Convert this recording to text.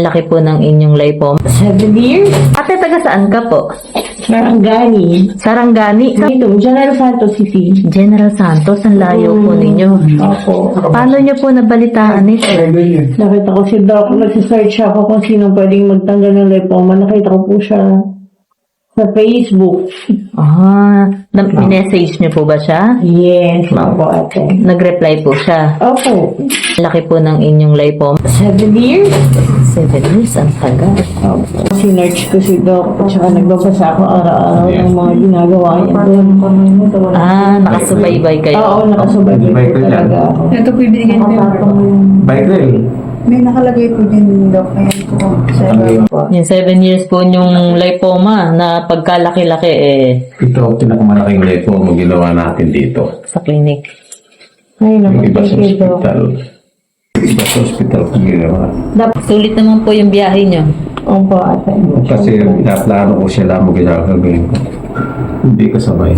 Laki po ng inyong lipoma. 7 years? Ate, taga saan ka po? Sarangani. Sarangani? Dito, General Santos City. General Santos, ang layo po ninyo. Opo. Paano nyo po nabalitaan ito? Nakita ko si Doc, nagsisearch ako kung sino pwedeng magtanggal ng lipoma. Nakita ko po siya sa Facebook. Minessage nyo po ba siya? Yes, opo ate. Nag-reply po siya. Opo. Laki po ng inyong lipoma. 7 years? 7 years, ang tagal. Opo. Sinearch ko si Doc at saka nagbabasa ako araw-araw ng mga ginagawa niya doon. Nakasubaybay kayo. Oo, nakasubaybay ko talaga ako. Ito po ibigay ko yung Bike rin. may nakalagay po din daw. Ayan po. Yung 7 years po yung lipoma na pagkalaki-laki Ito ang pinakamalaking lepo mo ginawa natin dito. sa clinic. Ay, Yung iba sa thank you, Doc. hospital. Iba sa hospital kung ginawa. Sulit naman po yung biyahe nyo. Opo ate. Kasi naplano ko siya lang mo ginagawin ko. Hindi kasabay.